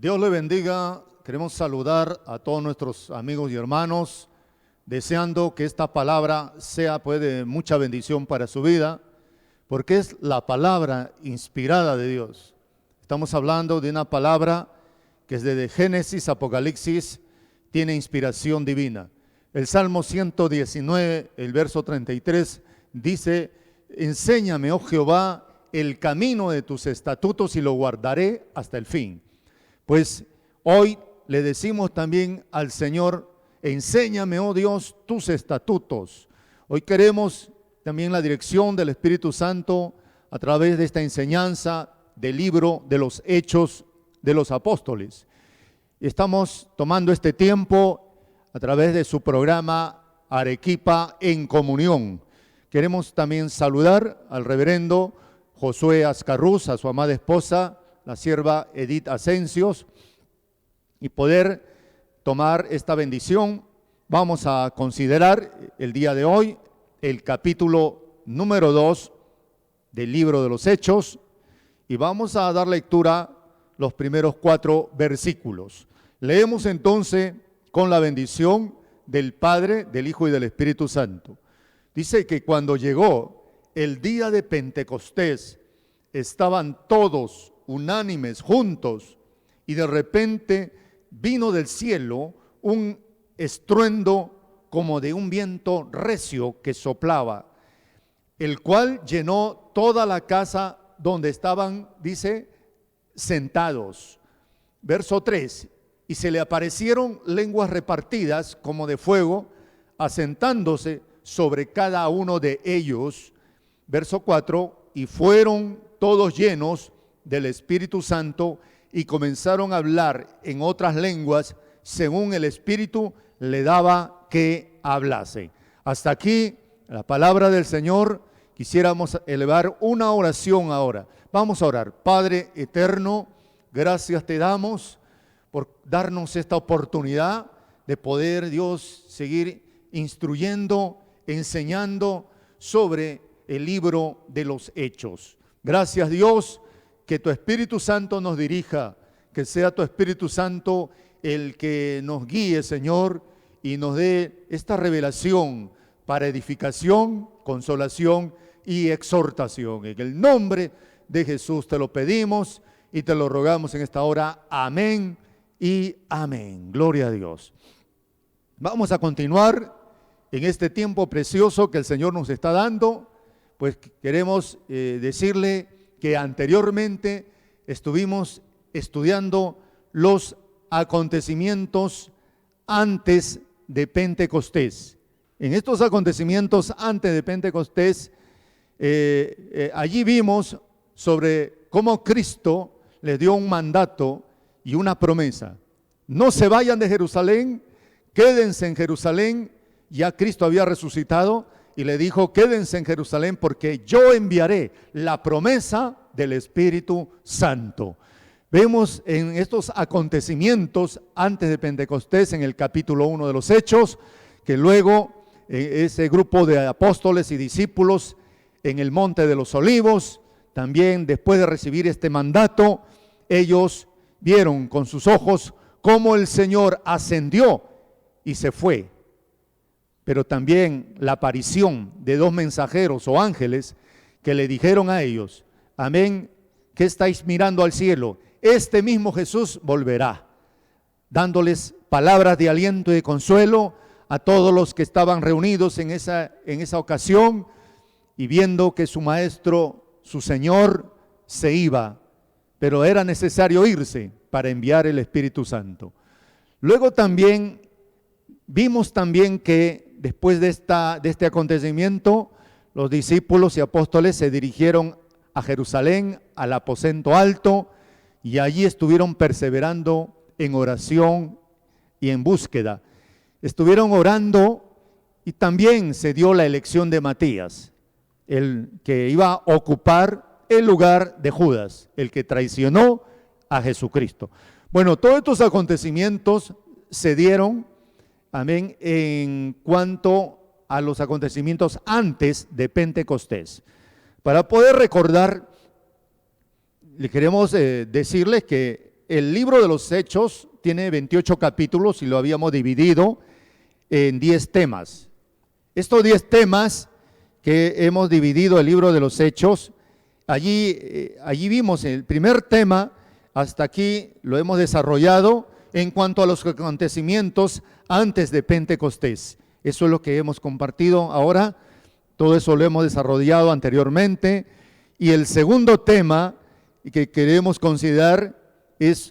Dios le bendiga. Queremos saludar a todos nuestros amigos y hermanos, deseando que esta palabra sea de mucha bendición para su vida, porque es la palabra inspirada de Dios. Estamos hablando de una palabra que desde Génesis, Apocalipsis, tiene inspiración divina. El Salmo 119, el verso 33, dice: enséñame, oh Jehová, el camino de tus estatutos y lo guardaré hasta el fin. Pues hoy le decimos también al Señor: enséñame, oh Dios, tus estatutos. Hoy queremos también la dirección del Espíritu Santo a través de esta enseñanza del libro de los Hechos de los Apóstoles. Estamos tomando este tiempo a través de su programa Arequipa en Comunión. Queremos también saludar al reverendo Josué Ascarruz, a su amada esposa, la sierva Edith Asensios, y poder tomar esta bendición. Vamos a considerar el día de hoy el capítulo número 2 del libro de los Hechos, y vamos a dar lectura los primeros 4 versículos. Leemos entonces con la bendición del Padre, del Hijo y del Espíritu Santo. Dice que cuando llegó el día de Pentecostés, estaban todos unánimes juntos, y de repente vino del cielo un estruendo como de un viento recio que soplaba, el cual llenó toda la casa donde estaban, dice, sentados. Verso 3, y se le aparecieron lenguas repartidas como de fuego, asentándose sobre cada uno de ellos. Verso 4, y fueron todos llenos del Espíritu Santo y comenzaron a hablar en otras lenguas según el Espíritu le daba que hablase. Hasta aquí la palabra del Señor. Quisiéramos elevar una oración ahora. Vamos a orar. Padre eterno, gracias te damos por darnos esta oportunidad de poder, Dios, seguir instruyendo, enseñando sobre el libro de los Hechos. Gracias, Dios, que tu Espíritu Santo nos dirija, que sea tu Espíritu Santo el que nos guíe, Señor, y nos dé esta revelación para edificación, consolación y exhortación. En el nombre de Jesús te lo pedimos y te lo rogamos en esta hora. Amén y amén. Gloria a Dios. Vamos a continuar en este tiempo precioso que el Señor nos está dando. Pues queremos decirle que anteriormente estuvimos estudiando los acontecimientos antes de Pentecostés. En estos acontecimientos antes de Pentecostés, allí vimos sobre cómo Cristo les dio un mandato y una promesa. No se vayan de Jerusalén, quédense en Jerusalén. Ya Cristo había resucitado y le dijo: quédense en Jerusalén porque yo enviaré la promesa del Espíritu Santo. Vemos en estos acontecimientos antes de Pentecostés, en el capítulo 1 de los Hechos, que luego ese grupo de apóstoles y discípulos en el Monte de los Olivos, también después de recibir este mandato, ellos vieron con sus ojos cómo el Señor ascendió y se fue. Pero también la aparición de 2 mensajeros o ángeles que le dijeron a ellos: amén, ¿qué estáis mirando al cielo? Este mismo Jesús volverá, dándoles palabras de aliento y de consuelo a todos los que estaban reunidos en esa ocasión, y viendo que su maestro, su Señor, se iba, pero era necesario irse para enviar el Espíritu Santo. Luego también vimos también que después de este acontecimiento, los discípulos y apóstoles se dirigieron a Jerusalén, al aposento alto, y allí estuvieron perseverando en oración y en búsqueda. Estuvieron orando y también se dio la elección de Matías, el que iba a ocupar el lugar de Judas, el que traicionó a Jesucristo. Bueno, todos estos acontecimientos se dieron, amén, en cuanto a los acontecimientos antes de Pentecostés. Para poder recordar, le queremos decirles que el libro de los Hechos tiene 28 capítulos y lo habíamos dividido en 10 temas. Estos 10 temas que hemos dividido el libro de los Hechos, allí vimos el primer tema, hasta aquí lo hemos desarrollado en cuanto a los acontecimientos antes de Pentecostés. Eso es lo que hemos compartido ahora, todo eso lo hemos desarrollado anteriormente. Y el segundo tema que queremos considerar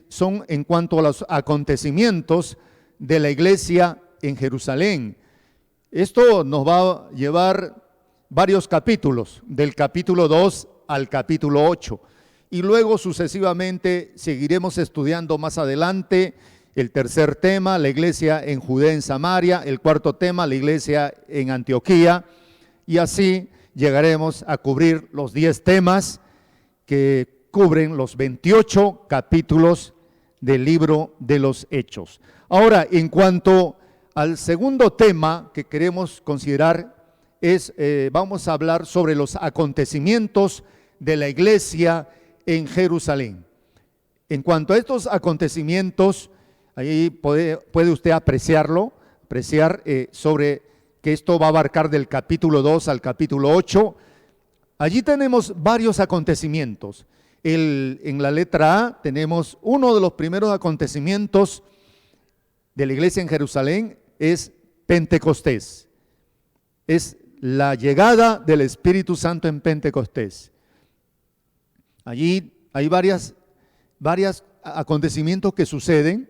son en cuanto a los acontecimientos de la iglesia en Jerusalén. Esto nos va a llevar varios capítulos, del capítulo 2 al capítulo 8. Y luego sucesivamente seguiremos estudiando más adelante el tercer tema, la iglesia en Judea, en Samaria; el cuarto tema, la iglesia en Antioquía. Y así llegaremos a cubrir los 10 temas que cubren los 28 capítulos del libro de los Hechos. Ahora, en cuanto al segundo tema que queremos considerar, vamos a hablar sobre los acontecimientos de la iglesia en Jerusalén. En cuanto a estos acontecimientos, ahí puede usted apreciar sobre que esto va a abarcar del capítulo 2 al capítulo 8. Allí tenemos varios acontecimientos. En la letra A tenemos uno de los primeros acontecimientos de la iglesia en Jerusalén, es Pentecostés. Es la llegada del Espíritu Santo en Pentecostés. Allí hay varios acontecimientos que suceden.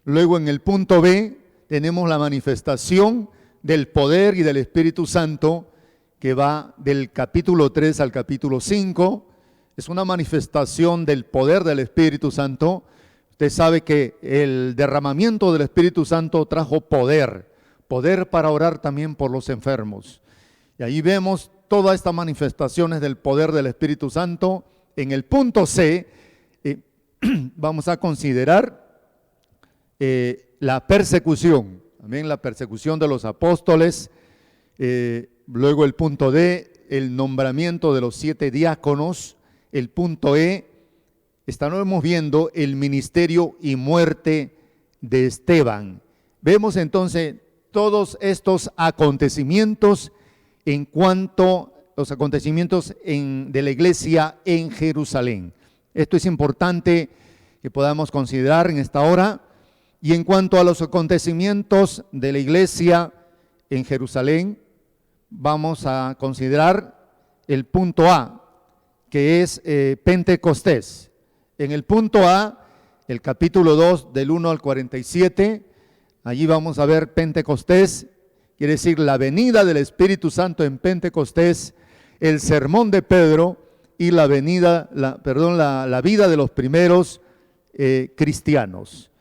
Luego en el punto B tenemos la manifestación del poder y del Espíritu Santo, que va del capítulo 3 al capítulo 5. Es una manifestación del poder del Espíritu Santo. Usted sabe que el derramamiento del Espíritu Santo trajo poder para orar también por los enfermos. Y ahí vemos todas estas manifestaciones del poder del Espíritu Santo. En el punto C vamos a considerar la persecución. También la persecución de los apóstoles. Luego el punto D, el nombramiento de los 7 diáconos. El punto E, estamos viendo el ministerio y muerte de Esteban. Vemos entonces todos estos acontecimientos en cuanto a los acontecimientos de la iglesia en Jerusalén. Esto es importante que podamos considerar en esta hora. Y en cuanto a los acontecimientos de la iglesia en Jerusalén, vamos a considerar el punto A, que es Pentecostés. En el punto A, el capítulo 2, del 1 al 47, allí vamos a ver Pentecostés, quiere decir la venida del Espíritu Santo en Pentecostés, el sermón de Pedro y la vida de los primeros cristianos.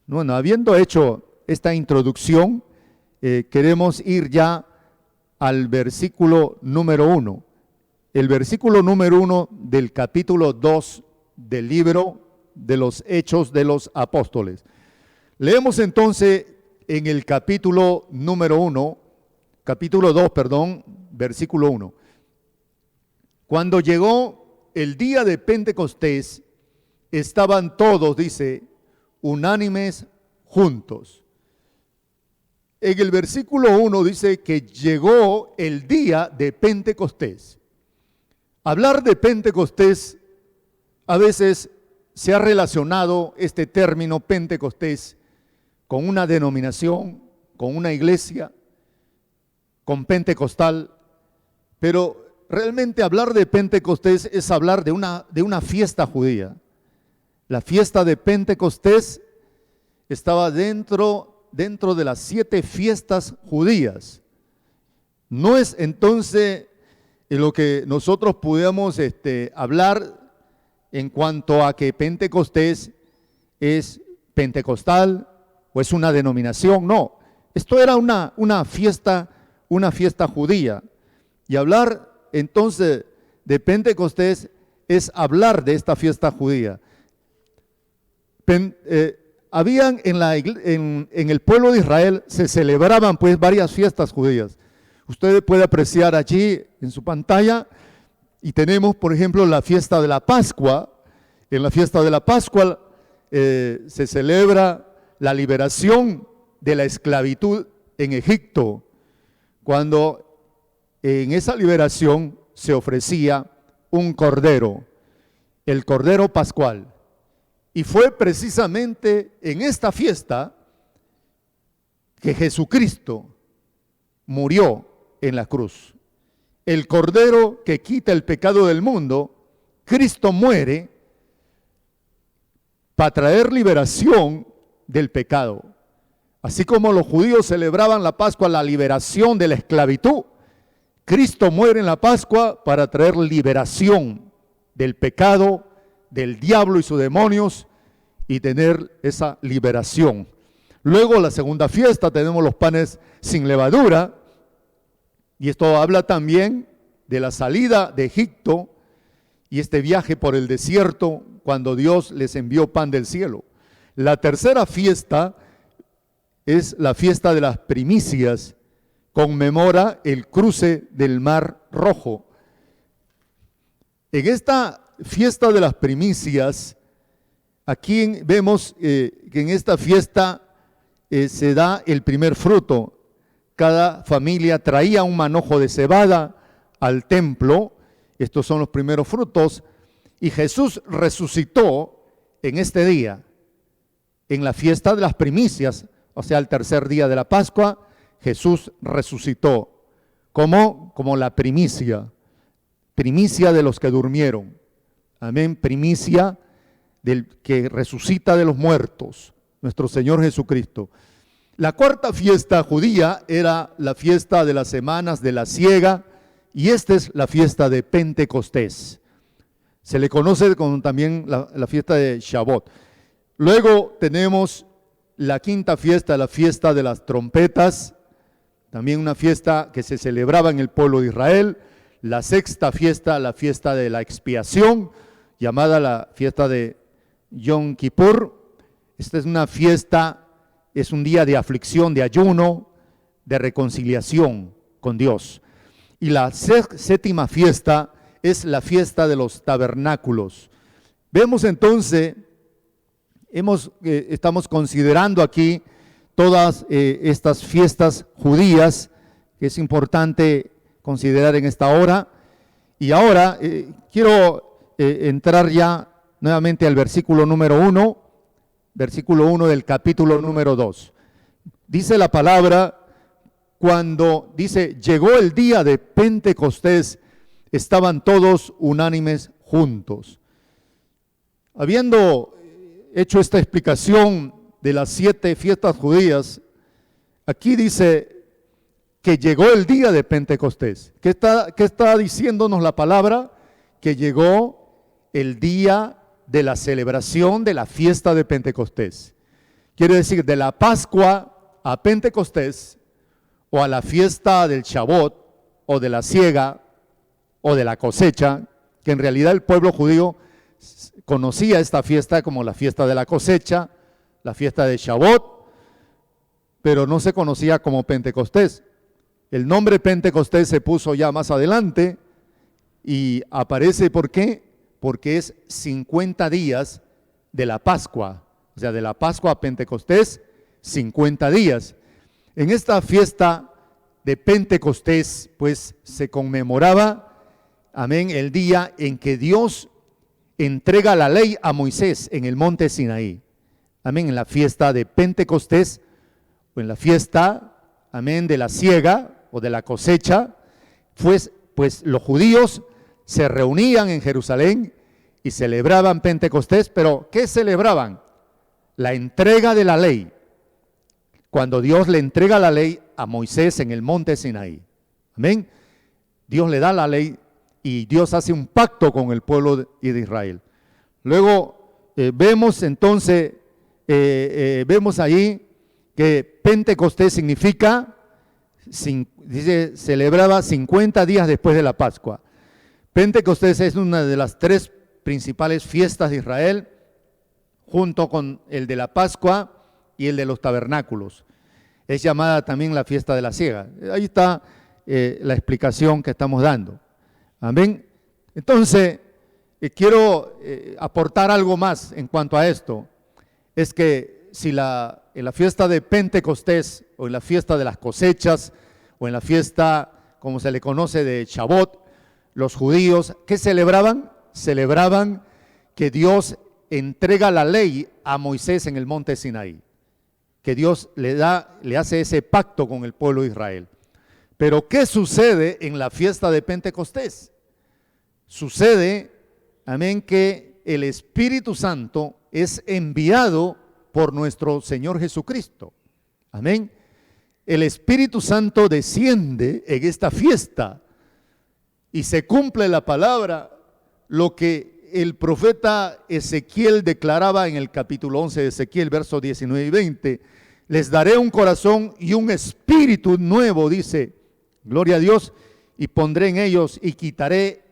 Bueno, habiendo hecho esta introducción, queremos ir ya al versículo número 1. El versículo número 1 del capítulo 2 del libro de los Hechos de los Apóstoles. Leemos entonces en el capítulo 2, versículo 1. Cuando llegó el día de Pentecostés, estaban todos, dice, unánimes juntos. En el versículo 1 dice que llegó el día de Pentecostés. Hablar de Pentecostés, a veces se ha relacionado este término Pentecostés con una denominación, con una iglesia, con pentecostal, pero realmente hablar de Pentecostés es hablar de una fiesta judía. La fiesta de Pentecostés estaba dentro de las 7 fiestas judías. No es entonces en lo que nosotros podemos hablar en cuanto a que Pentecostés es pentecostal o es una denominación. No, esto era una fiesta judía. Y hablar entonces de Pentecostés es hablar de esta fiesta judía. Habían en el pueblo de Israel, se celebraban pues varias fiestas judías. Usted puede apreciar allí en su pantalla, y tenemos por ejemplo la fiesta de la Pascua. En la fiesta de la Pascua se celebra la liberación de la esclavitud en Egipto, cuando en esa liberación se ofrecía un cordero, el cordero pascual. Y fue precisamente en esta fiesta que Jesucristo murió en la cruz. El cordero que quita el pecado del mundo, Cristo muere para traer liberación del pecado. Así como los judíos celebraban la Pascua, la liberación de la esclavitud, Cristo muere en la Pascua para traer liberación del pecado, del diablo y sus demonios, y tener esa liberación. Luego, la segunda fiesta, tenemos los panes sin levadura, y esto habla también de la salida de Egipto y este viaje por el desierto cuando Dios les envió pan del cielo. La tercera fiesta es la fiesta de las primicias, conmemora el cruce del Mar Rojo. En esta fiesta de las primicias, aquí vemos que en esta fiesta se da el primer fruto. Cada familia traía un manojo de cebada al templo, estos son los primeros frutos, y Jesús resucitó en este día, en la fiesta de las primicias, o sea, el tercer día de la Pascua. Jesús resucitó como la primicia de los que durmieron. Amén, primicia del que resucita de los muertos, nuestro Señor Jesucristo. La cuarta fiesta judía era la fiesta de las semanas de la siega, y esta es la fiesta de Pentecostés. Se le conoce como también la fiesta de Shavuot. Luego tenemos la quinta fiesta, la fiesta de las trompetas, también una fiesta que se celebraba en el pueblo de Israel. La sexta fiesta, la fiesta de la expiación, llamada la fiesta de Yom Kippur. Esta es una fiesta, es un día de aflicción, de ayuno, de reconciliación con Dios. Y la séptima fiesta es la fiesta de los tabernáculos. Vemos entonces, estamos considerando aquí todas estas fiestas judías que es importante considerar en esta hora. Y ahora quiero entrar ya nuevamente al versículo número 1 del capítulo número 2. Dice la palabra, cuando dice, llegó el día de Pentecostés, estaban todos unánimes juntos. Habiendo hecho esta explicación de las 7 fiestas judías, aquí dice que llegó el día de Pentecostés. ¿Qué está diciéndonos la palabra? Que llegó el día de la celebración de la fiesta de Pentecostés. Quiere decir, de la Pascua a Pentecostés, o a la fiesta del Shavuot, o de la siega, o de la cosecha, que en realidad el pueblo judío conocía esta fiesta como la fiesta de la cosecha, la fiesta de Shavuot, pero no se conocía como Pentecostés. El nombre Pentecostés se puso ya más adelante y aparece, ¿por qué? Porque es 50 días de la Pascua, o sea, de la Pascua a Pentecostés, 50 días. En esta fiesta de Pentecostés, pues se conmemoraba, amén, el día en que Dios entrega la ley a Moisés en el monte Sinaí. Amén, en la fiesta de Pentecostés, o en la fiesta, amén, de la siega o de la cosecha, pues los judíos se reunían en Jerusalén y celebraban Pentecostés, pero ¿qué celebraban? La entrega de la ley. Cuando Dios le entrega la ley a Moisés en el monte Sinaí. Amén. Dios le da la ley y Dios hace un pacto con el pueblo de Israel. Luego vemos entonces, vemos ahí que Pentecostés significa, dice, celebraba 50 días después de la Pascua. Pentecostés es una de las 3 principales fiestas de Israel, junto con el de la Pascua y el de los tabernáculos. Es llamada también la fiesta de la siega. Ahí está la explicación que estamos dando. Amén. Entonces, quiero aportar algo más en cuanto a esto. es que si en la fiesta de Pentecostés, o en la fiesta de las cosechas, o en la fiesta, como se le conoce, de Shavuot, los judíos, ¿qué celebraban? Celebraban que Dios entrega la ley a Moisés en el monte Sinaí, que Dios le hace ese pacto con el pueblo de Israel. Pero ¿qué sucede en la fiesta de Pentecostés? Sucede, amén, que el Espíritu Santo es enviado por nuestro Señor Jesucristo. Amén. El Espíritu Santo desciende en esta fiesta y se cumple la palabra, lo que el profeta Ezequiel declaraba en el capítulo 11 de Ezequiel, versos 19 y 20. Les daré un corazón y un espíritu nuevo, dice, gloria a Dios, y pondré en ellos y quitaré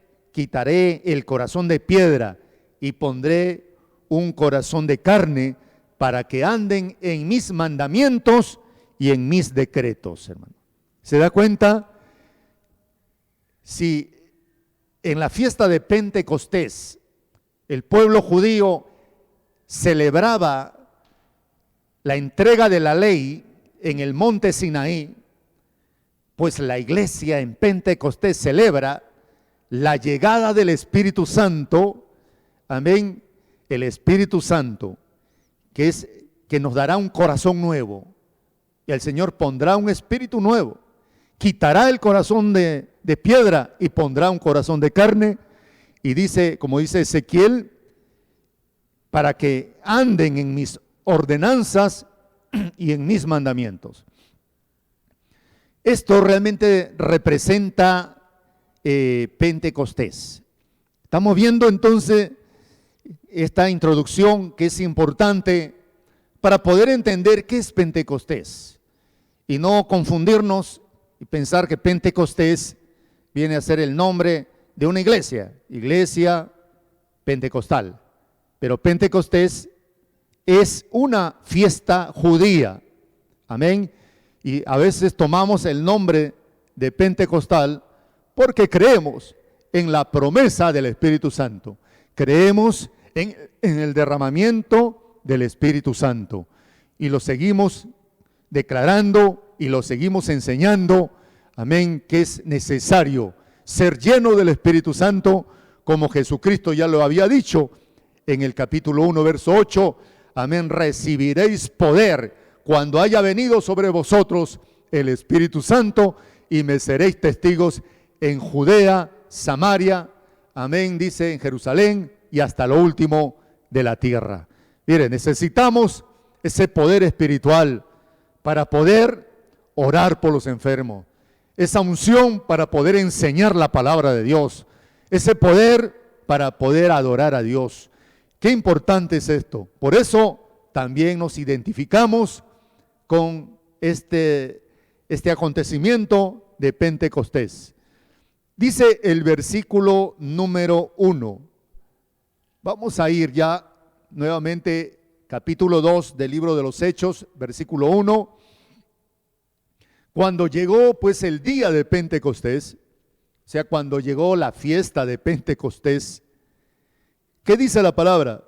el corazón de piedra y pondré un corazón de carne para que anden en mis mandamientos y en mis decretos, hermano. ¿Se da cuenta? Si en la fiesta de Pentecostés el pueblo judío celebraba la entrega de la ley en el monte Sinaí, pues la iglesia en Pentecostés celebra la llegada del Espíritu Santo, amén, el Espíritu Santo, que nos dará un corazón nuevo, y el Señor pondrá un espíritu nuevo, quitará el corazón de piedra y pondrá un corazón de carne, y dice, como dice Ezequiel, para que anden en mis ordenanzas y en mis mandamientos. Esto realmente representa Pentecostés. Estamos viendo entonces esta introducción que es importante para poder entender qué es Pentecostés y no confundirnos y pensar que Pentecostés viene a ser el nombre de una iglesia pentecostal, pero Pentecostés es una fiesta judía, amén, y a veces tomamos el nombre de pentecostal porque creemos en la promesa del Espíritu Santo, creemos en el derramamiento del Espíritu Santo y lo seguimos declarando y lo seguimos enseñando, amén, que es necesario ser lleno del Espíritu Santo, como Jesucristo ya lo había dicho en el capítulo 1, verso 8, amén, recibiréis poder cuando haya venido sobre vosotros el Espíritu Santo y me seréis testigos en Judea, Samaria, amén, dice, en Jerusalén y hasta lo último de la tierra. Mire, necesitamos ese poder espiritual para poder orar por los enfermos, esa unción para poder enseñar la palabra de Dios, ese poder para poder adorar a Dios. Qué importante es esto. Por eso también nos identificamos con este acontecimiento de Pentecostés. Dice el versículo número 1. Vamos a ir ya nuevamente, capítulo 2 del libro de los Hechos, versículo 1. Cuando llegó pues el día de Pentecostés, o sea, cuando llegó la fiesta de Pentecostés, ¿qué dice la palabra?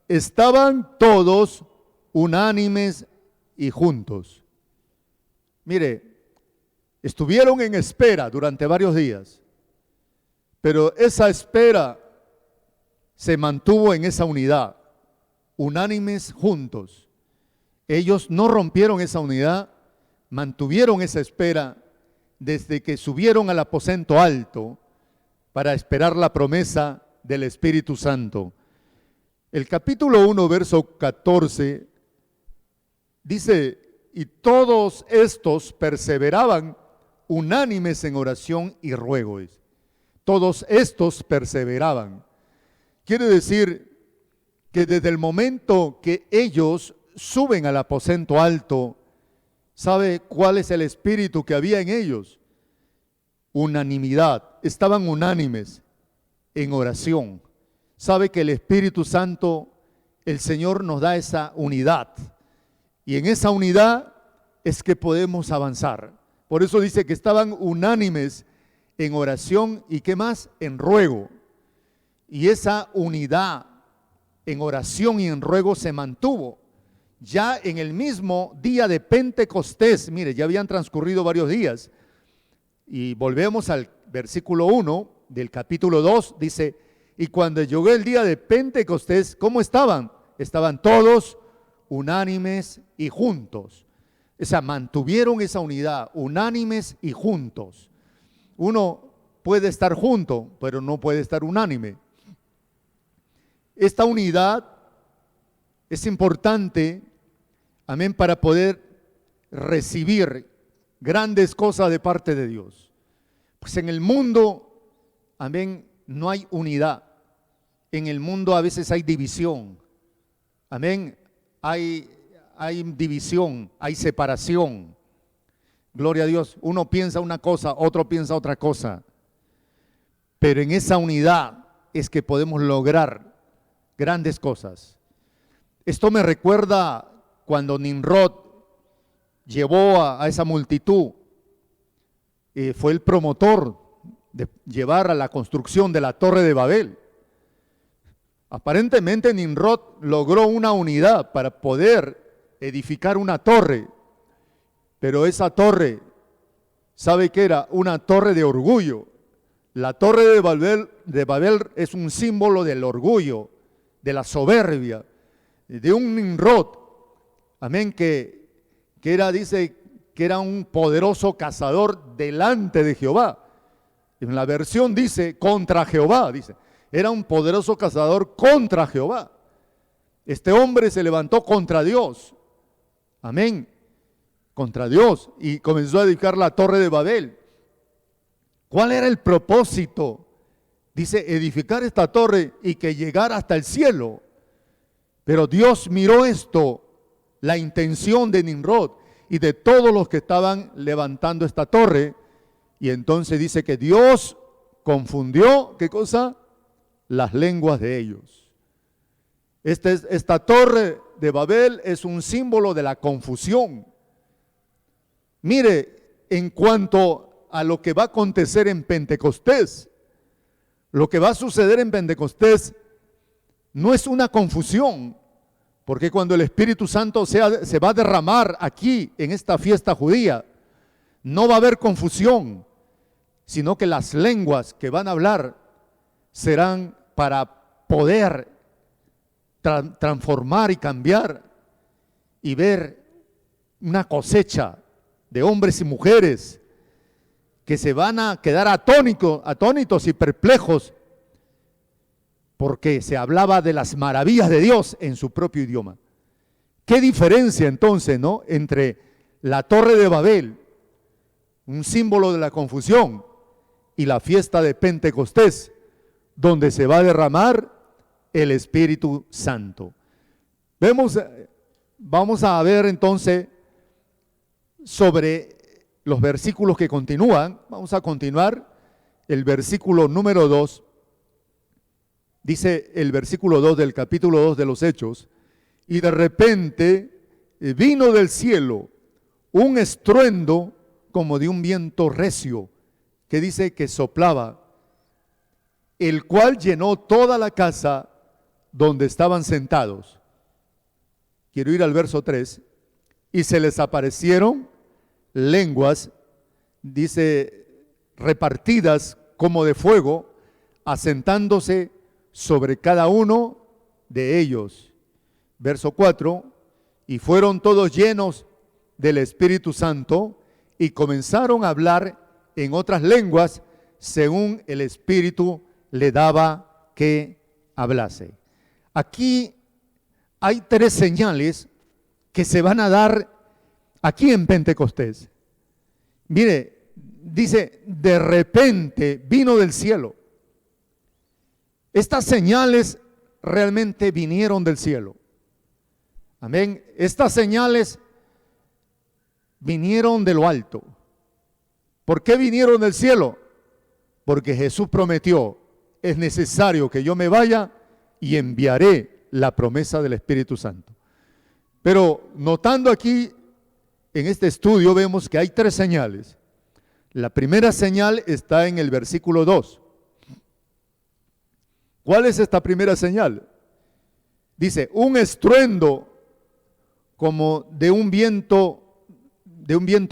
Estaban todos unánimes y juntos. Mire, estuvieron en espera durante varios días, pero esa espera se mantuvo en esa unidad, unánimes juntos. Ellos no rompieron esa unidad, mantuvieron esa espera desde que subieron al aposento alto para esperar la promesa del Espíritu Santo. El capítulo 1, verso 14, dice, y todos estos perseveraban unánimes en oración y ruego. Todos estos perseveraban. Quiere decir que desde el momento que ellos suben al aposento alto, ¿sabe cuál es el espíritu que había en ellos? Unanimidad. Estaban unánimes en oración. Sabe que el Espíritu Santo, el Señor nos da esa unidad. Y en esa unidad es que podemos avanzar. Por eso dice que estaban unánimes en oración y ¿qué más? En ruego. Y esa unidad en oración y en ruego se mantuvo ya en el mismo día de Pentecostés, mire, ya habían transcurrido varios días, y volvemos al versículo 1 del capítulo 2, dice, y cuando llegó el día de Pentecostés, ¿cómo estaban? Estaban todos unánimes y juntos. O sea, mantuvieron esa unidad, unánimes y juntos. Uno puede estar junto, pero no puede estar unánime. Esta unidad es importante, amén, para poder recibir grandes cosas de parte de Dios. Pues en el mundo, amén, no hay unidad. En el mundo a veces hay división. Amén. Hay división, hay separación. Gloria a Dios. Uno piensa una cosa, otro piensa otra cosa. Pero en esa unidad es que podemos lograr grandes cosas. Esto me recuerda cuando Nimrod llevó a esa multitud. Fue el promotor de llevar a la construcción de la Torre de Babel. Aparentemente Nimrod logró una unidad para poder edificar una torre, pero esa torre, ¿sabe qué era? Una torre de orgullo. La Torre de Babel es un símbolo del orgullo, de la soberbia, de un Nimrod, amén, que era, dice, que era un poderoso cazador delante de Jehová. En la versión dice, contra Jehová, dice. Era un poderoso cazador contra Jehová. Este hombre se levantó contra Dios. Amén. Contra Dios. Y comenzó a edificar la Torre de Babel. ¿Cuál era el propósito? Dice, edificar esta torre y que llegara hasta el cielo. Pero Dios miró esto, la intención de Nimrod y de todos los que estaban levantando esta torre. Y entonces dice que Dios confundió, ¿qué cosa? Las lenguas de ellos. Esta torre de Babel es un símbolo de la confusión. Mire, en cuanto a lo que va a acontecer en Pentecostés, lo que va a suceder en Pentecostés no es una confusión, porque cuando el Espíritu Santo se va a derramar aquí en esta fiesta judía, no va a haber confusión, sino que las lenguas que van a hablar serán para poder transformar y cambiar y ver una cosecha de hombres y mujeres que se van a quedar atónitos y perplejos porque se hablaba de las maravillas de Dios en su propio idioma. ¿Qué diferencia entonces, no, entre la Torre de Babel, un símbolo de la confusión, y la fiesta de Pentecostés, donde se va a derramar el Espíritu Santo? Vamos a ver entonces sobre los versículos que continúan. Vamos a continuar el versículo número 2. Dice el versículo 2 del capítulo 2 de los Hechos: y de repente vino del cielo un estruendo como de un viento recio, que dice que soplaba, el cual llenó toda la casa donde estaban sentados. Quiero ir al verso 3. Y se les aparecieron lenguas, dice, repartidas como de fuego, asentándose sobre cada uno de ellos. Verso 4. Y fueron todos llenos del Espíritu Santo y comenzaron a hablar en otras lenguas según el Espíritu le daba que hablase. Aquí hay 3 señales que se van a dar aquí en Pentecostés. Mire, dice, de repente vino del cielo. Estas señales realmente vinieron del cielo. Amén. Estas señales vinieron de lo alto. ¿Por qué vinieron del cielo? Porque Jesús prometió, es necesario que yo me vaya y enviaré la promesa del Espíritu Santo. Pero notando aquí en este estudio vemos que hay 3 señales. La primera señal está en el versículo 2. ¿Cuál es esta primera señal? Dice, un estruendo como de un viento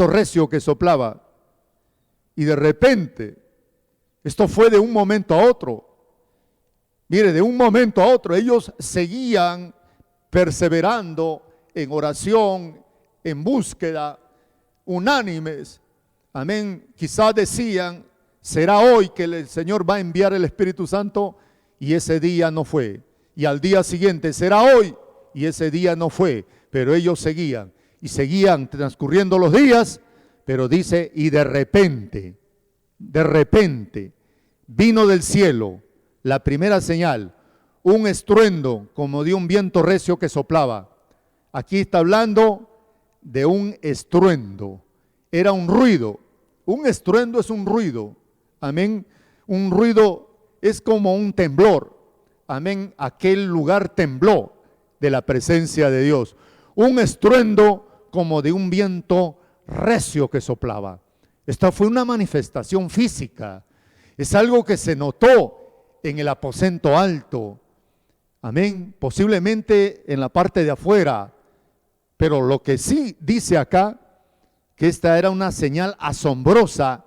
recio que soplaba. Y de repente, esto fue de un momento a otro. Mire, de un momento a otro, ellos seguían perseverando en oración, en búsqueda, unánimes. Amén. Quizás decían, será hoy que el Señor va a enviar el Espíritu Santo, y ese día no fue. Y al día siguiente, será hoy, y ese día no fue. Pero ellos seguían, y seguían transcurriendo los días, pero dice, y de repente, vino del cielo la primera señal, un estruendo como de un viento recio que soplaba. Aquí está hablando de un estruendo. Era un ruido. Un estruendo es un ruido. Amén. Un ruido es como un temblor. Amén. Aquel lugar tembló de la presencia de Dios. Un estruendo como de un viento recio que soplaba. Esta fue una manifestación física. Es algo que se notó en el aposento alto. Amén. Posiblemente en la parte de afuera. Pero lo que sí dice acá, que esta era una señal asombrosa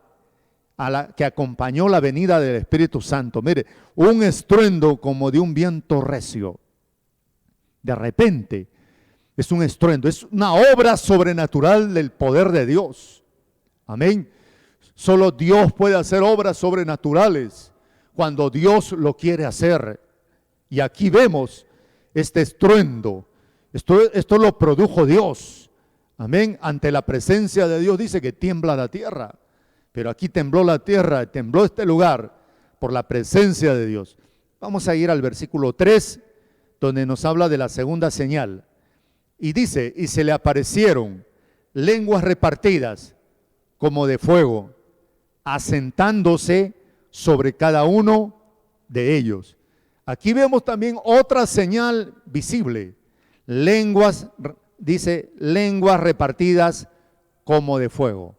a la que acompañó la venida del Espíritu Santo. Mire, un estruendo como de un viento recio. De repente, es un estruendo, es una obra sobrenatural del poder de Dios. Amén. Solo Dios puede hacer obras sobrenaturales cuando Dios lo quiere hacer. Y aquí vemos este estruendo. Esto lo produjo Dios. Amén. Ante la presencia de Dios dice que tiembla la tierra. Pero aquí tembló la tierra, tembló este lugar por la presencia de Dios. Vamos a ir al versículo 3, donde nos habla de la segunda señal. Y dice, y se le aparecieron lenguas repartidas como de fuego, asentándose sobre cada uno de ellos. Aquí vemos también otra señal visible. Lenguas, dice, lenguas repartidas como de fuego.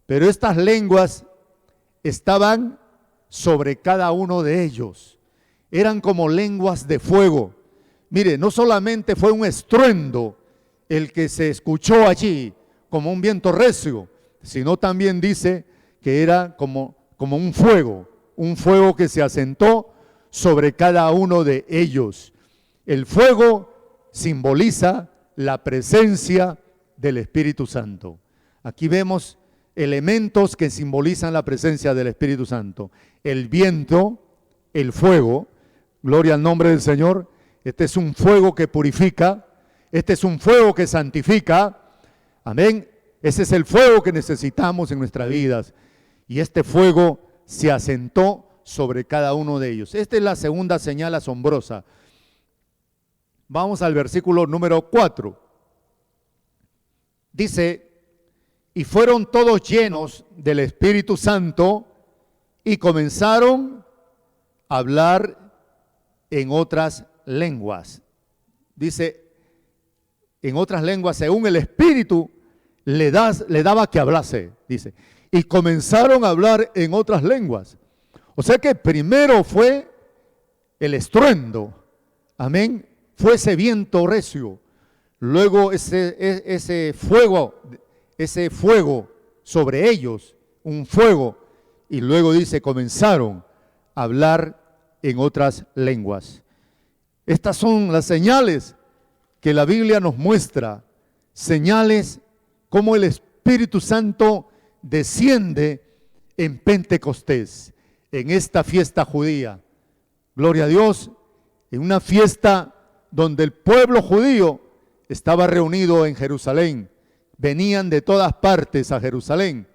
Pero estas lenguas estaban sobre cada uno de ellos. Eran como lenguas de fuego. Mire, no solamente fue un estruendo el que se escuchó allí como un viento recio, sino también dice que era como un fuego que se asentó sobre cada uno de ellos. El fuego simboliza la presencia del Espíritu Santo. Aquí vemos elementos que simbolizan la presencia del Espíritu Santo. El viento, el fuego, gloria al nombre del Señor. Este es un fuego que purifica, este es un fuego que santifica. Amén. Ese es el fuego que necesitamos en nuestras vidas. Y este fuego se asentó sobre cada uno de ellos. Esta es la segunda señal asombrosa. Vamos al versículo número 4. Dice, y fueron todos llenos del Espíritu Santo y comenzaron a hablar en otras lenguas. Dice, en otras lenguas, según el Espíritu le daba que hablase, dice. Y comenzaron a hablar en otras lenguas. O sea que primero fue el estruendo, amén, fue ese viento recio. Luego ese fuego sobre ellos, un fuego. Y luego dice, comenzaron a hablar en otras lenguas. Estas son las señales que la Biblia nos muestra. Señales como el Espíritu Santo desciende en Pentecostés, en esta fiesta judía. Gloria a Dios, en una fiesta donde el pueblo judío estaba reunido en Jerusalén. Venían de todas partes a Jerusalén,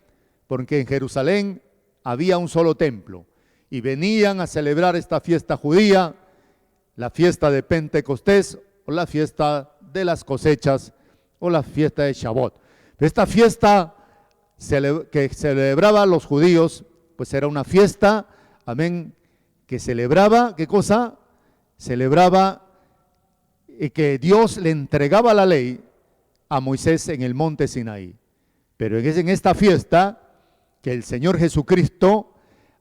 porque en Jerusalén había un solo templo. Y venían a celebrar esta fiesta judía, la fiesta de Pentecostés, o la fiesta de las cosechas, o la fiesta de Shavuot. Esta fiesta que celebraban los judíos, pues era una fiesta, amén, que celebraba, ¿qué cosa? Celebraba que Dios le entregaba la ley a Moisés en el monte Sinaí. Pero es en esta fiesta que el Señor Jesucristo,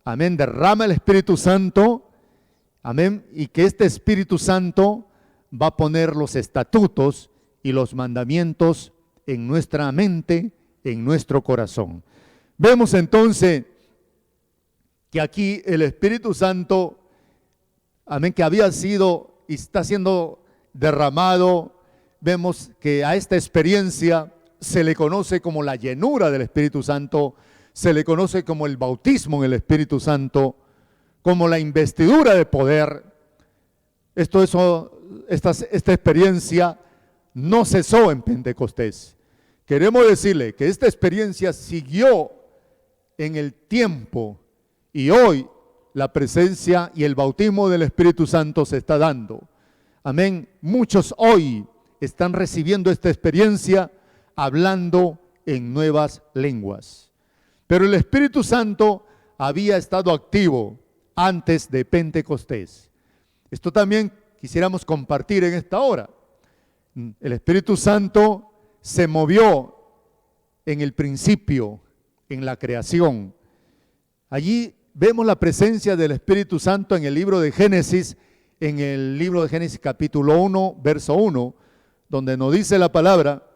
amén, derrama el Espíritu Santo, amén, y que este Espíritu Santo va a poner los estatutos y los mandamientos en nuestra mente, en nuestro corazón. Vemos entonces que aquí el Espíritu Santo, amén, que había sido y está siendo derramado. Vemos que a esta experiencia se le conoce como la llenura del Espíritu Santo, se le conoce como el bautismo en el Espíritu Santo, como la investidura de poder. Esta experiencia no cesó en Pentecostés. Queremos decirle que esta experiencia siguió en el tiempo y hoy la presencia y el bautismo del Espíritu Santo se está dando. Amén. Muchos hoy están recibiendo esta experiencia hablando en nuevas lenguas. Pero el Espíritu Santo había estado activo antes de Pentecostés. Esto también quisiéramos compartir en esta hora. El Espíritu Santo se movió en el principio, en la creación. Allí vemos la presencia del Espíritu Santo en el libro de Génesis, en el libro de Génesis capítulo 1, verso 1, donde nos dice la palabra,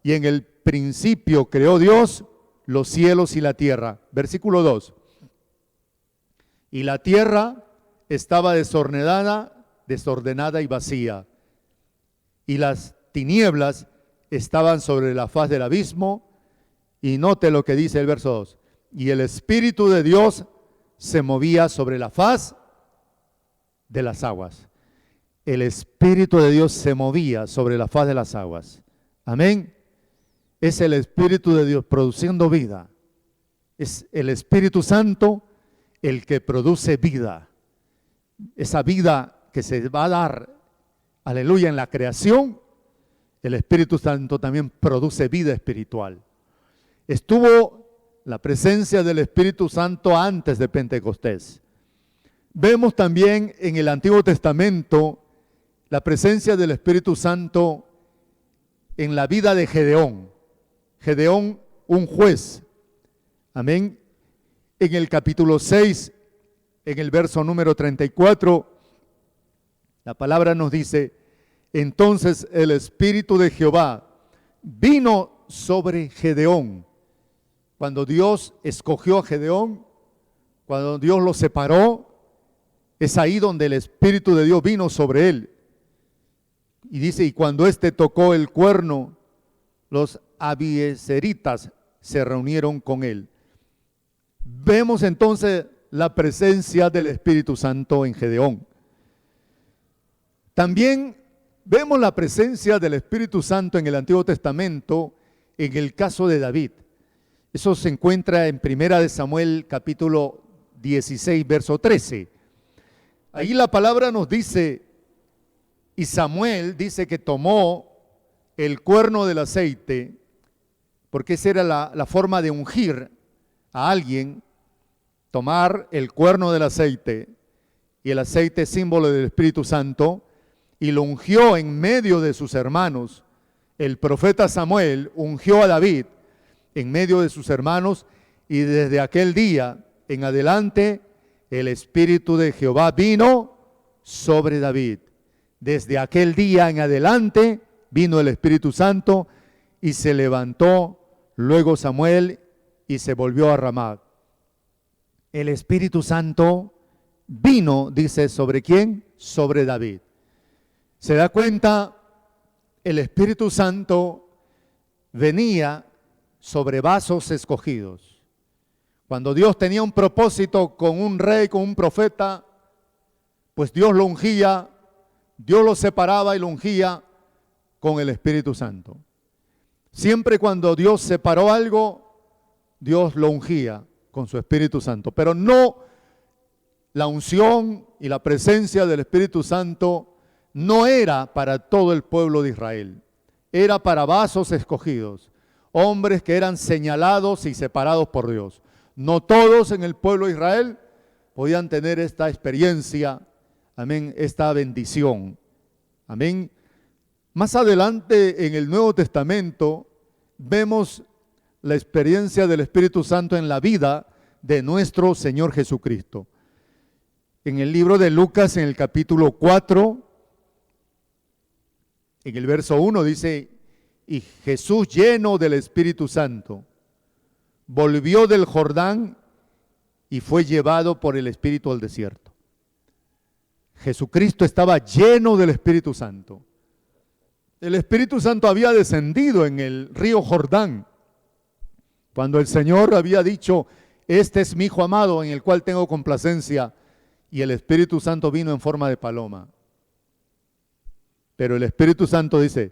y en el principio creó Dios los cielos y la tierra. Versículo 2. Y la tierra estaba desordenada y vacía, y las tinieblas estaban sobre la faz del abismo. Y note lo que dice el verso 2. Y el Espíritu de Dios se movía sobre la faz de las aguas. El Espíritu de Dios se movía sobre la faz de las aguas. Amén. Es el Espíritu de Dios produciendo vida. Es el Espíritu Santo el que produce vida. Esa vida que se va a dar, aleluya, en la creación, el Espíritu Santo también produce vida espiritual. Estuvo la presencia del Espíritu Santo antes de Pentecostés. Vemos también en el Antiguo Testamento la presencia del Espíritu Santo en la vida de Gedeón. Gedeón, un juez. Amén. En el capítulo 6, en el verso número 34, la palabra nos dice: entonces el Espíritu de Jehová vino sobre Gedeón. Cuando Dios escogió a Gedeón, cuando Dios lo separó, es ahí donde el Espíritu de Dios vino sobre él. Y dice, y cuando éste tocó el cuerno, los abiezeritas se reunieron con él. Vemos entonces la presencia del Espíritu Santo en Gedeón. También vemos la presencia del Espíritu Santo en el Antiguo Testamento en el caso de David. Eso se encuentra en 1 Samuel capítulo 16, verso 13. Ahí la palabra nos dice, y Samuel dice que tomó el cuerno del aceite, porque esa era la forma de ungir a alguien, tomar el cuerno del aceite, y el aceite es símbolo del Espíritu Santo, y lo ungió en medio de sus hermanos. El profeta Samuel ungió a David en medio de sus hermanos, y desde aquel día en adelante el Espíritu de Jehová vino sobre David. Desde aquel día en adelante vino el Espíritu Santo y se levantó luego Samuel y se volvió a Ramá. El Espíritu Santo vino, dice, ¿sobre quién? Sobre David. ¿Se da cuenta? El Espíritu Santo venía sobre vasos escogidos. Cuando Dios tenía un propósito con un rey, con un profeta, pues Dios lo ungía, Dios lo separaba y lo ungía con el Espíritu Santo. Siempre cuando Dios separó algo, Dios lo ungía con su Espíritu Santo. Pero no, la unción y la presencia del Espíritu Santo no era para todo el pueblo de Israel. Era para vasos escogidos, hombres que eran señalados y separados por Dios. No todos en el pueblo de Israel podían tener esta experiencia, amén, esta bendición, amén. Más adelante en el Nuevo Testamento vemos la experiencia del Espíritu Santo en la vida de nuestro Señor Jesucristo. En el libro de Lucas, en el capítulo 4, en el verso 1 dice, y Jesús, lleno del Espíritu Santo, volvió del Jordán y fue llevado por el Espíritu al desierto. Jesucristo estaba lleno del Espíritu Santo. El Espíritu Santo había descendido en el río Jordán, cuando el Señor había dicho: este es mi Hijo amado en el cual tengo complacencia, y el Espíritu Santo vino en forma de paloma. Pero el Espíritu Santo dice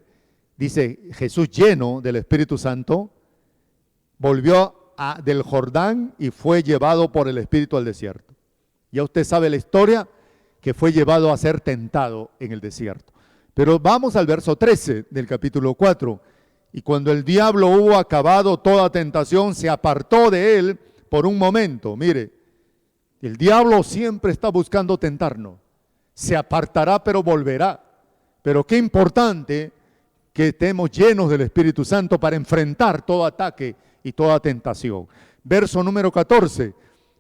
Jesús, lleno del Espíritu Santo, volvió del Jordán y fue llevado por el Espíritu al desierto. Ya usted sabe la historia, que fue llevado a ser tentado en el desierto. Pero vamos al verso 13 del capítulo 4. Y cuando el diablo hubo acabado toda tentación, se apartó de él por un momento. Mire, el diablo siempre está buscando tentarnos. Se apartará, pero volverá. Pero qué importante que estemos llenos del Espíritu Santo para enfrentar todo ataque y toda tentación. Verso número 14.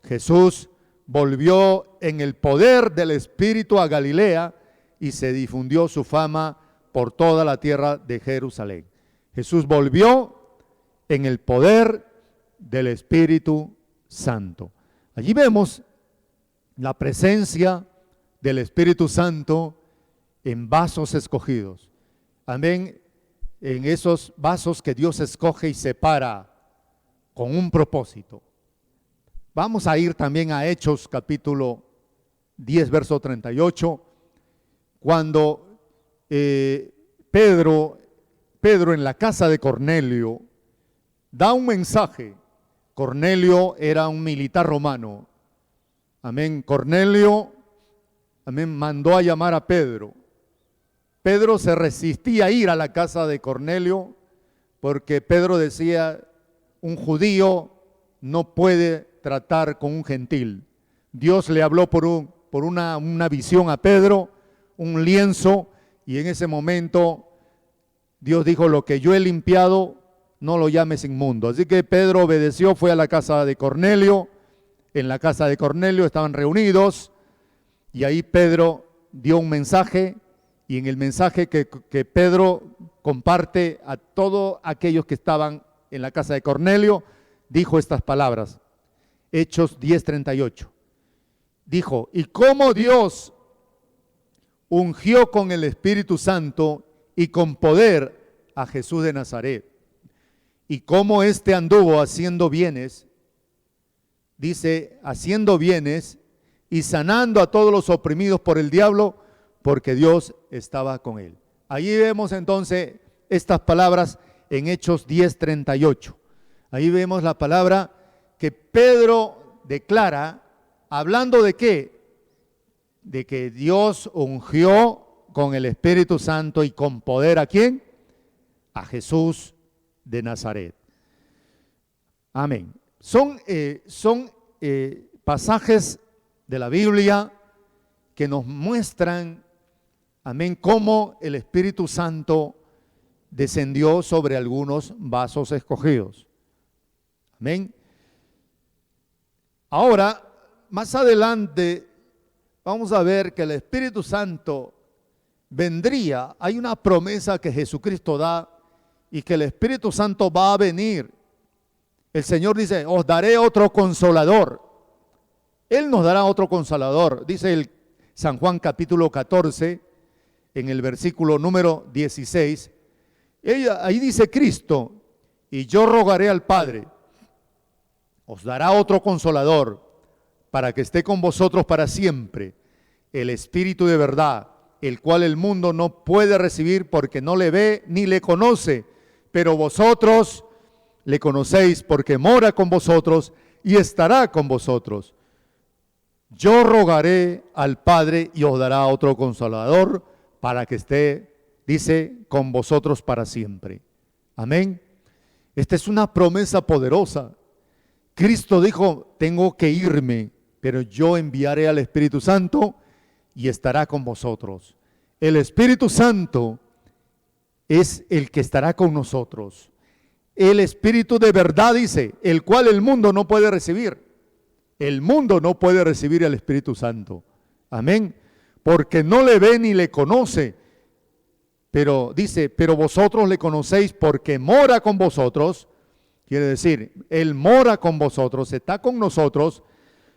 Jesús volvió en el poder del Espíritu a Galilea y se difundió su fama por toda la tierra de Jerusalén. Jesús volvió en el poder del Espíritu Santo. Allí vemos la presencia del Espíritu Santo en vasos escogidos. Amén. En esos vasos que Dios escoge y separa con un propósito. Vamos a ir también a Hechos capítulo 10, verso 38, cuando Pedro en la casa de Cornelio da un mensaje. Cornelio era un militar romano. Amén. Cornelio, amén, mandó a llamar a Pedro. Pedro se resistía a ir a la casa de Cornelio porque Pedro decía: un judío no puede tratar con un gentil. Dios le habló por una visión a Pedro, un lienzo, y en ese momento Dios dijo: lo que yo he limpiado, no lo llames inmundo. Así que Pedro obedeció, fue a la casa de Cornelio. En la casa de Cornelio estaban reunidos y ahí Pedro dio un mensaje, y en el mensaje que Pedro comparte a todos aquellos que estaban en la casa de Cornelio, dijo estas palabras. Hechos 10:38. Dijo: y cómo Dios ungió con el Espíritu Santo y con poder a Jesús de Nazaret, y cómo éste anduvo haciendo bienes, dice, haciendo bienes y sanando a todos los oprimidos por el diablo, porque Dios estaba con él. Ahí vemos entonces estas palabras en Hechos 10:38. Ahí vemos la palabra que Pedro declara, hablando de qué, de que Dios ungió con el Espíritu Santo y con poder ¿a quién? A Jesús de Nazaret. Amén. Son pasajes de la Biblia que nos muestran, amén, cómo el Espíritu Santo descendió sobre algunos vasos escogidos. Amén. Ahora, más adelante, vamos a ver que el Espíritu Santo vendría. Hay una promesa que Jesucristo da y que el Espíritu Santo va a venir. El Señor dice: os daré otro consolador. Él nos dará otro consolador. Dice el San Juan capítulo 14, en el versículo número 16. Ahí dice Cristo: y yo rogaré al Padre, os dará otro consolador para que esté con vosotros para siempre, el Espíritu de verdad, el cual el mundo no puede recibir porque no le ve ni le conoce, pero vosotros le conocéis porque mora con vosotros y estará con vosotros. Yo rogaré al Padre y os dará otro consolador para que esté, dice, con vosotros para siempre. Amén. Esta es una promesa poderosa. Cristo dijo: tengo que irme, pero yo enviaré al Espíritu Santo y estará con vosotros. El Espíritu Santo es el que estará con nosotros. El Espíritu de verdad, dice, el cual el mundo no puede recibir. El mundo no puede recibir al Espíritu Santo. Amén. Porque no le ve ni le conoce. Pero dice, pero vosotros le conocéis porque mora con vosotros. Quiere decir, Él mora con vosotros, está con nosotros,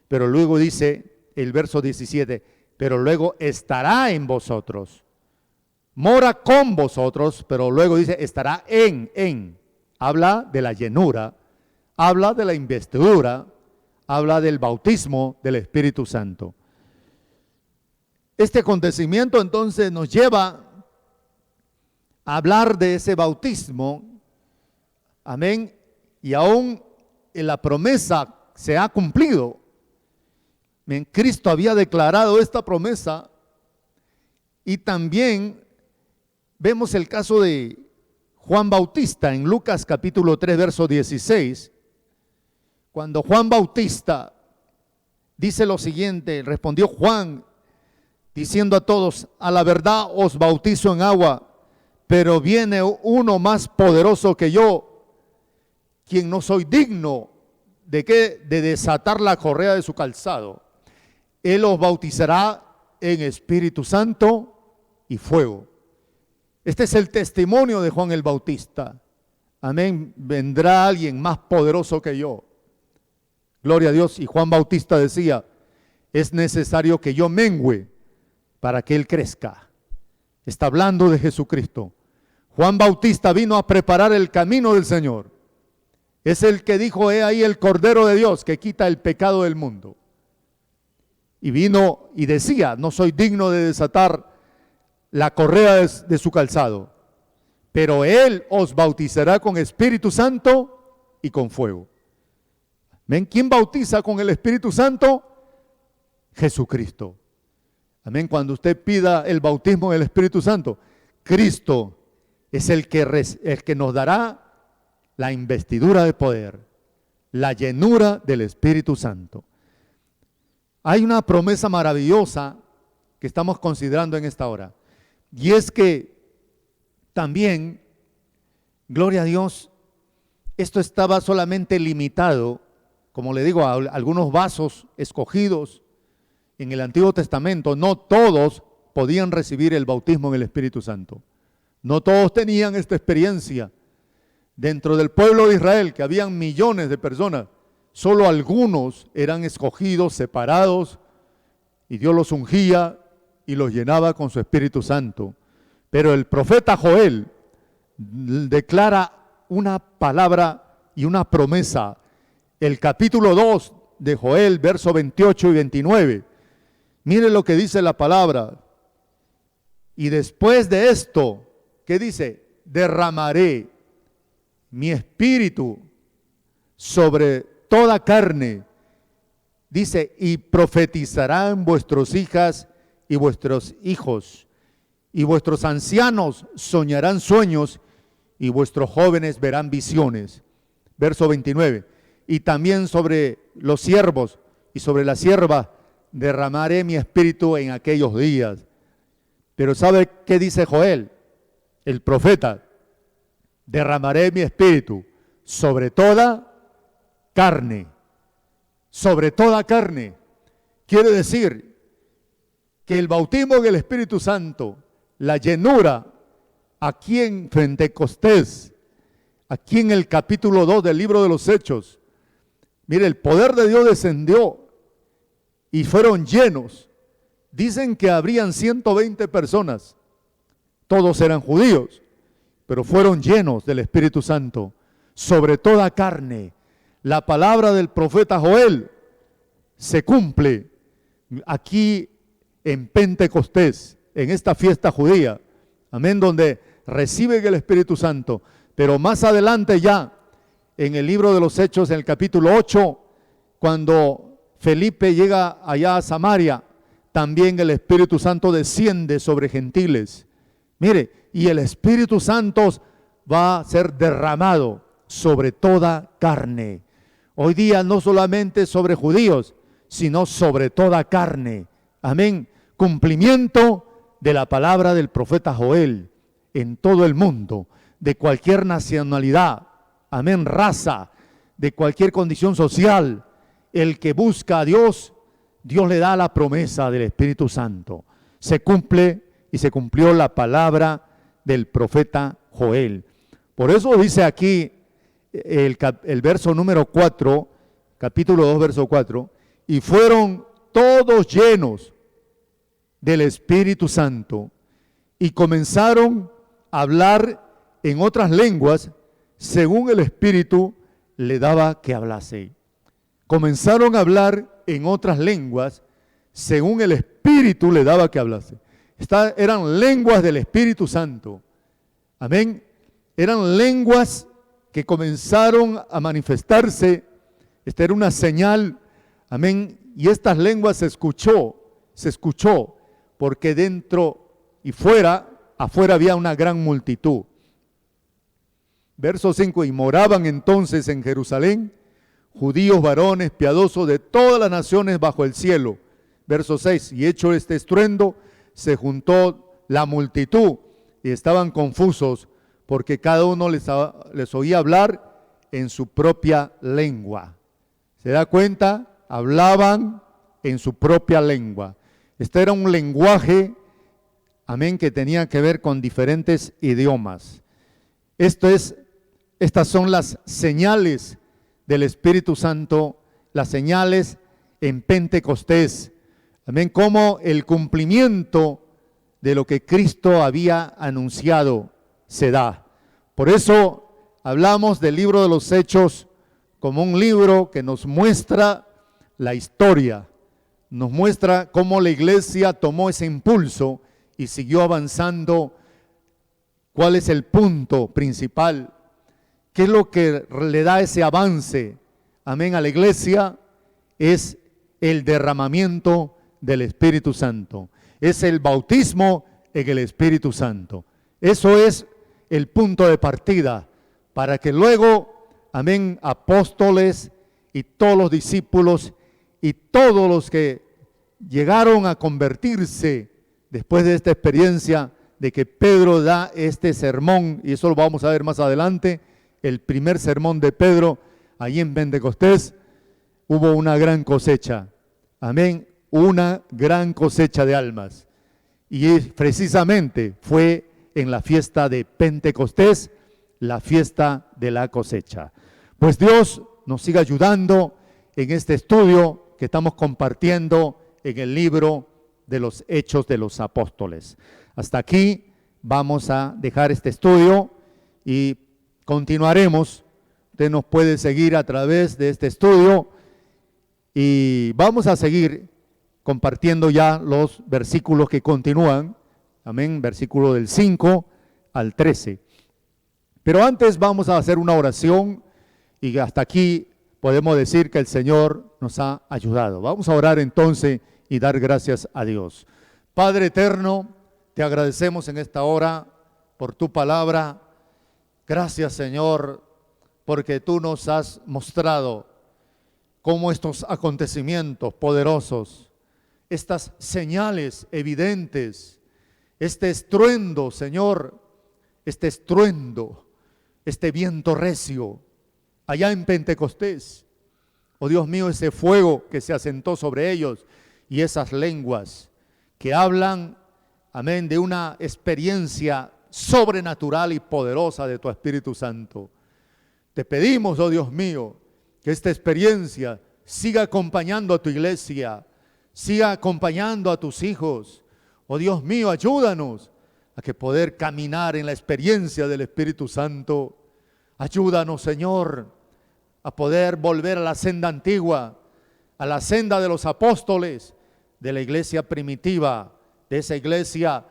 pero luego dice el verso 17, pero luego estará en vosotros. Mora con vosotros, pero luego dice, estará en. Habla de la llenura, habla de la investidura, habla del bautismo del Espíritu Santo. Este acontecimiento entonces nos lleva a hablar de ese bautismo, amén, y aún en la promesa se ha cumplido. Cristo había declarado esta promesa y también vemos el caso de Juan Bautista en Lucas capítulo 3, verso 16, cuando Juan Bautista dice lo siguiente, respondió Juan diciendo a todos, a la verdad os bautizo en agua, pero viene uno más poderoso que yo, quien no soy digno de desatar la correa de su calzado. Él os bautizará en Espíritu Santo y fuego. Este es el testimonio de Juan el Bautista. Amén. Vendrá alguien más poderoso que yo. Gloria a Dios. Y Juan Bautista decía, es necesario que yo mengüe para que Él crezca. Está hablando de Jesucristo. Juan Bautista vino a preparar el camino del Señor. Es el que dijo, he ahí el Cordero de Dios que quita el pecado del mundo. Y vino y decía, no soy digno de desatar la correa de su calzado, pero Él os bautizará con Espíritu Santo y con fuego. ¿Ven? ¿Quién bautiza con el Espíritu Santo? Jesucristo. Amén. Cuando usted pida el bautismo del Espíritu Santo, Cristo es el que nos dará la investidura de poder, la llenura del Espíritu Santo. Hay una promesa maravillosa que estamos considerando en esta hora. Y es que también, gloria a Dios, esto estaba solamente limitado, como le digo, a algunos vasos escogidos en el Antiguo Testamento. No todos podían recibir el bautismo en el Espíritu Santo. No todos tenían esta experiencia. Dentro del pueblo de Israel, que habían millones de personas, solo algunos eran escogidos, separados, y Dios los ungía y los llenaba con su Espíritu Santo. Pero el profeta Joel declara una palabra y una promesa. El capítulo 2 de Joel, versos 28 y 29. Mire lo que dice la palabra. Y después de esto, ¿qué dice? Derramaré mi espíritu sobre toda carne. Dice, y profetizarán vuestras hijas y vuestros hijos, y vuestros ancianos soñarán sueños, y vuestros jóvenes verán visiones. Verso 29. Y también sobre los siervos y sobre la sierva derramaré mi espíritu en aquellos días. Pero ¿sabe qué dice Joel, el profeta? Derramaré mi espíritu sobre toda carne. Sobre toda carne. Quiere decir que el bautismo en el Espíritu Santo, la llenura, aquí en Pentecostés, aquí en el capítulo 2 del libro de los Hechos, mire, el poder de Dios descendió y fueron llenos. Dicen que habrían 120 personas, todos eran judíos, pero fueron llenos del Espíritu Santo, sobre toda carne. La palabra del profeta Joel se cumple aquí en Pentecostés, en esta fiesta judía, amén, donde reciben el Espíritu Santo. Pero más adelante ya, en el libro de los Hechos, en el capítulo 8, cuando Felipe llega allá a Samaria, también el Espíritu Santo desciende sobre gentiles. Mire, y el Espíritu Santo va a ser derramado sobre toda carne. Hoy día no solamente sobre judíos, sino sobre toda carne. Amén. Cumplimiento de la palabra del profeta Joel en todo el mundo, de cualquier nacionalidad, amén, raza, de cualquier condición social. El que busca a Dios, Dios le da la promesa del Espíritu Santo. Se cumple y se cumplió la palabra del profeta Joel. Por eso dice aquí el verso número 4, capítulo 2, verso 4, y fueron todos llenos del Espíritu Santo y comenzaron a hablar en otras lenguas según el Espíritu le daba que hablase. Comenzaron a hablar en otras lenguas según el Espíritu le daba que hablase. Eran lenguas del Espíritu Santo. Amén. Eran lenguas que comenzaron a manifestarse. Esta era una señal. Amén. Y estas lenguas se escuchó, porque dentro y afuera había una gran multitud. Verso 5, y moraban entonces en Jerusalén judíos varones piadosos de todas las naciones bajo el cielo. Verso 6, y hecho este estruendo, se juntó la multitud y estaban confusos porque cada uno les oía hablar en su propia lengua. ¿Se da cuenta? Hablaban en su propia lengua. Este era un lenguaje, amén, que tenía que ver con diferentes idiomas. Estas son las señales del Espíritu Santo, las señales en Pentecostés. Amén, como el cumplimiento de lo que Cristo había anunciado se da. Por eso hablamos del libro de los Hechos como un libro que nos muestra la historia, nos muestra cómo la iglesia tomó ese impulso y siguió avanzando. ¿Cuál es el punto principal? ¿Qué es lo que le da ese avance, amén, a la iglesia? Es el derramamiento del Espíritu Santo. Es el bautismo en el Espíritu Santo. Eso es el punto de partida para que luego, amén, apóstoles y todos los discípulos y todos los que llegaron a convertirse después de esta experiencia de que Pedro da este sermón, y eso lo vamos a ver más adelante, el primer sermón de Pedro, allí en Pentecostés, hubo una gran cosecha, amén, una gran cosecha de almas. Y precisamente fue en la fiesta de Pentecostés, la fiesta de la cosecha. Pues Dios nos siga ayudando en este estudio que estamos compartiendo en el libro de los Hechos de los Apóstoles. Hasta aquí vamos a dejar este estudio y continuaremos. Usted nos puede seguir a través de este estudio y vamos a seguir compartiendo ya los versículos que continúan. Amén, versículo del 5 al 13. Pero antes vamos a hacer una oración y hasta aquí podemos decir que el Señor nos ha ayudado. Vamos a orar entonces y dar gracias a Dios. Padre eterno, te agradecemos en esta hora por tu palabra. Gracias, Señor, porque tú nos has mostrado cómo estos acontecimientos poderosos, estas señales evidentes, este estruendo, Señor, este estruendo, este viento recio, allá en Pentecostés, oh Dios mío, ese fuego que se asentó sobre ellos y esas lenguas que hablan, amén, de una experiencia sobrenatural y poderosa de tu Espíritu Santo. Te pedimos, oh Dios mío, que esta experiencia siga acompañando a tu iglesia, siga acompañando a tus hijos. Oh Dios mío, ayúdanos a que poder caminar en la experiencia del Espíritu Santo. Ayúdanos, Señor, a poder volver a la senda antigua, a la senda de los apóstoles, de la iglesia primitiva, de esa iglesia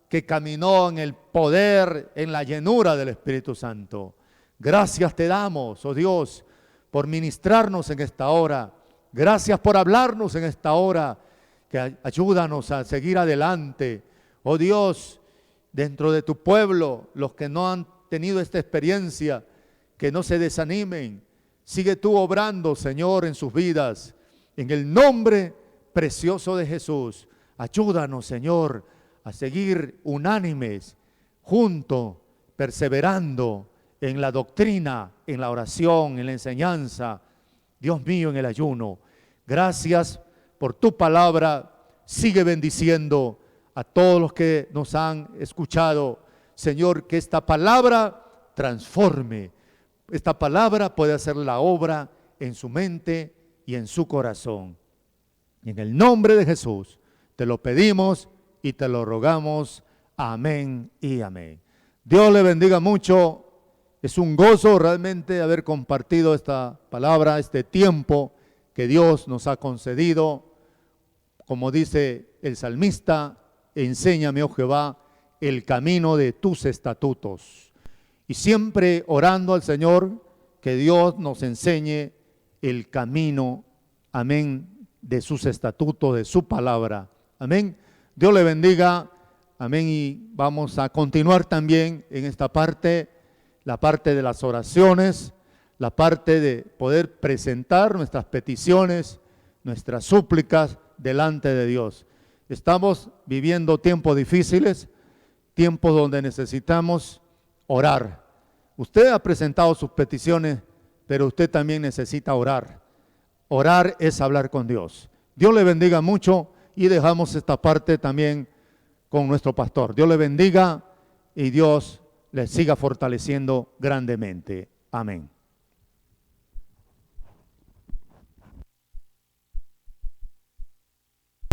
que caminó en el poder, en la llenura del Espíritu Santo. Gracias te damos, oh Dios, por ministrarnos en esta hora. Gracias por hablarnos en esta hora, que ayúdanos a seguir adelante. Oh Dios, dentro de tu pueblo, los que no han tenido esta experiencia, que no se desanimen. Sigue tú obrando, Señor, en sus vidas. En el nombre precioso de Jesús, ayúdanos, Señor, a seguir unánimes, juntos, perseverando en la doctrina, en la oración, en la enseñanza. Dios mío, en el ayuno. Gracias por tu palabra. Sigue bendiciendo a todos los que nos han escuchado. Señor, que esta palabra transforme. Esta palabra puede hacer la obra en su mente y en su corazón. En el nombre de Jesús te lo pedimos y te lo rogamos. Amén y amén. Dios le bendiga mucho. Es un gozo realmente haber compartido esta palabra, este tiempo que Dios nos ha concedido. Como dice el salmista, enséñame, oh Jehová, el camino de tus estatutos. Y siempre orando al Señor que Dios nos enseñe el camino, amén, de sus estatutos, de su palabra. Amén. Dios le bendiga. Amén. Y vamos a continuar también en esta parte, la parte de las oraciones, la parte de poder presentar nuestras peticiones, nuestras súplicas delante de Dios. Estamos viviendo tiempos difíciles, tiempos donde necesitamos orar. Usted ha presentado sus peticiones, pero usted también necesita orar. Orar es hablar con Dios. Dios le bendiga mucho y dejamos esta parte también con nuestro pastor. Dios le bendiga y Dios le siga fortaleciendo grandemente. Amén.